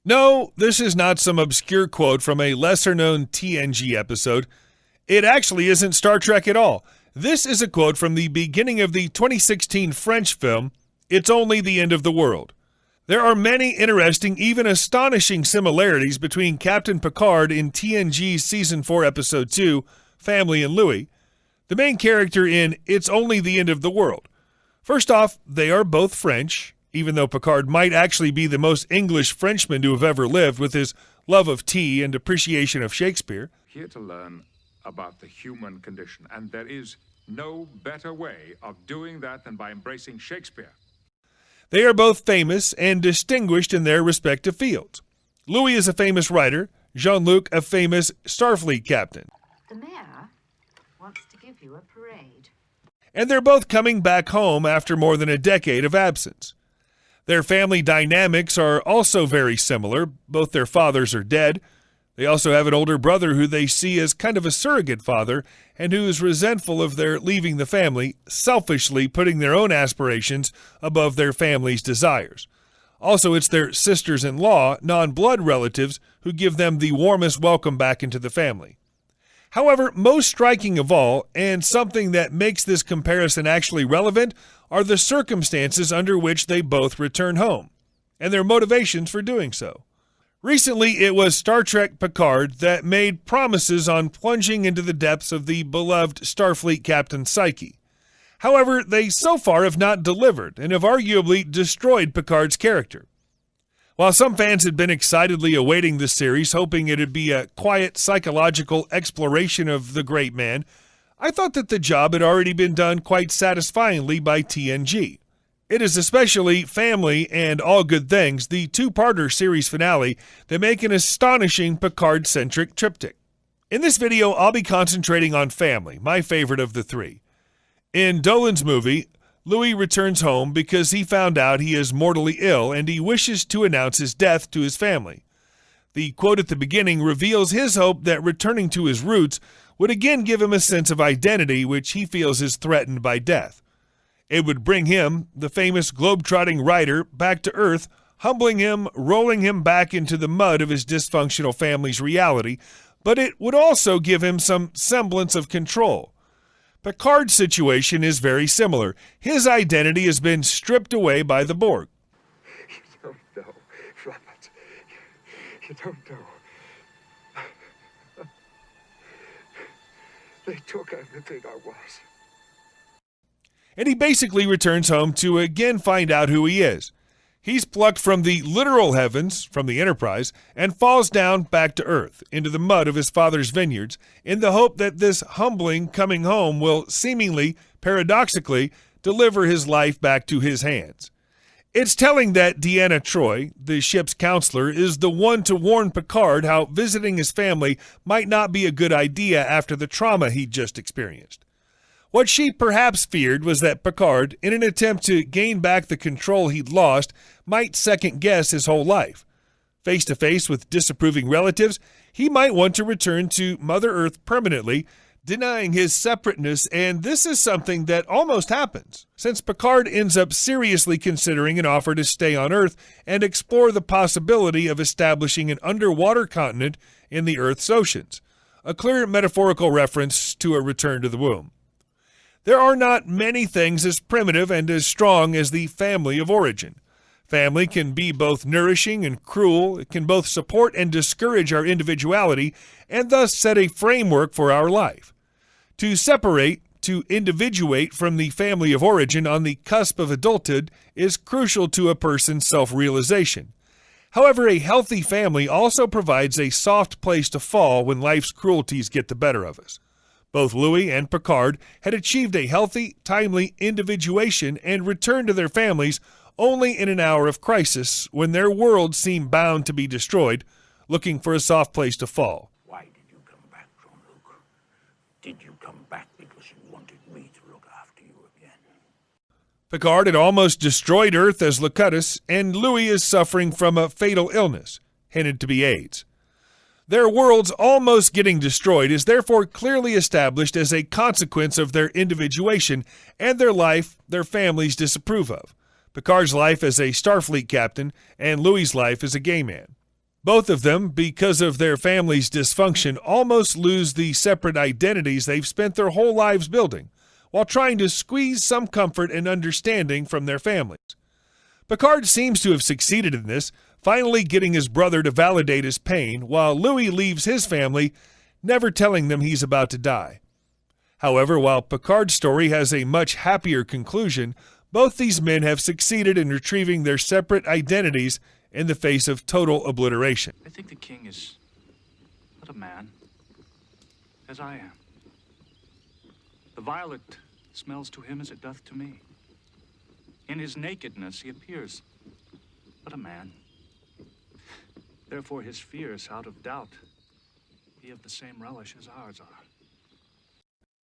No, this is not some obscure quote from a lesser-known TNG episode. It actually isn't Star Trek at all. This is a quote from the beginning of the 2016 French film, It's Only the End of the World. There are many interesting, even astonishing similarities between Captain Picard in TNG's Season 4 Episode 2, Family and Louis, the main character in It's Only the End of the World. First off, they are both French, even though Picard might actually be the most English Frenchman to have ever lived with his love of tea and appreciation of Shakespeare. Here to learn about the human condition, and there is no better way of doing that than by embracing Shakespeare. They are both famous and distinguished in their respective fields. Louis is a famous writer, Jean-Luc a famous Starfleet captain. The mayor wants to give you a parade. And they're both coming back home after more than a decade of absence. Their family dynamics are also very similar. Both their fathers are dead. They also have an older brother who they see as kind of a surrogate father and who is resentful of their leaving the family, selfishly putting their own aspirations above their family's desires. Also, it's their sisters-in-law, non-blood relatives, who give them the warmest welcome back into the family. However, most striking of all, and something that makes this comparison actually relevant, are the circumstances under which they both return home, and their motivations for doing so. Recently, it was Star Trek Picard that made promises on plunging into the depths of the beloved Starfleet captain's psyche. However, they so far have not delivered and have arguably destroyed Picard's character. While some fans had been excitedly awaiting this series, hoping it would be a quiet psychological exploration of the great man, I thought that the job had already been done quite satisfyingly by TNG. It is especially Family and All Good Things, the two-parter series finale, that make an astonishing Picard-centric triptych. In this video, I'll be concentrating on Family, my favorite of the three. In Dolan's movie, Louis returns home because he found out he is mortally ill and he wishes to announce his death to his family. The quote at the beginning reveals his hope that returning to his roots would again give him a sense of identity which he feels is threatened by death. It would bring him, the famous globe-trotting writer, back to Earth, humbling him, rolling him back into the mud of his dysfunctional family's reality, but it would also give him some semblance of control. Picard's situation is very similar. His identity has been stripped away by the Borg. You don't know, Robert. You don't know. They took everything I was. And he basically returns home to again find out who he is. He's plucked from the literal heavens, from the Enterprise, and falls down back to Earth, into the mud of his father's vineyards, in the hope that this humbling coming home will seemingly, paradoxically, deliver his life back to his hands. It's telling that Deanna Troi, the ship's counselor, is the one to warn Picard how visiting his family might not be a good idea after the trauma he'd just experienced. What she perhaps feared was that Picard, in an attempt to gain back the control he'd lost, might second-guess his whole life. Face-to-face with disapproving relatives, he might want to return to Mother Earth permanently, denying his separateness, and this is something that almost happens, since Picard ends up seriously considering an offer to stay on Earth and explore the possibility of establishing an underwater continent in the Earth's oceans, a clear metaphorical reference to a return to the womb. There are not many things as primitive and as strong as the family of origin. Family can be both nourishing and cruel. It can both support and discourage our individuality and thus set a framework for our life. To separate, to individuate from the family of origin on the cusp of adulthood is crucial to a person's self-realization. However, a healthy family also provides a soft place to fall when life's cruelties get the better of us. Both Louis and Picard had achieved a healthy, timely individuation and returned to their families only in an hour of crisis when their world seemed bound to be destroyed, looking for a soft place to fall. Why did you come back, Jean-Luc? Did you come back because you wanted me to look after you again? Picard had almost destroyed Earth as Locutus, and Louis is suffering from a fatal illness, hinted to be AIDS. Their worlds almost getting destroyed is therefore clearly established as a consequence of their individuation and their life their families disapprove of. Picard's life as a Starfleet captain and Louis' life as a gay man. Both of them, because of their family's dysfunction, almost lose the separate identities they've spent their whole lives building, while trying to squeeze some comfort and understanding from their families. Picard seems to have succeeded in this, finally getting his brother to validate his pain, while Louis leaves his family, never telling them he's about to die. However, while Picard's story has a much happier conclusion, both these men have succeeded in retrieving their separate identities in the face of total obliteration. I think the king is but a man, as I am. The violet smells to him as it doth to me. In his nakedness he appears but a man. Therefore his fears, out of doubt, be of the same relish as ours are.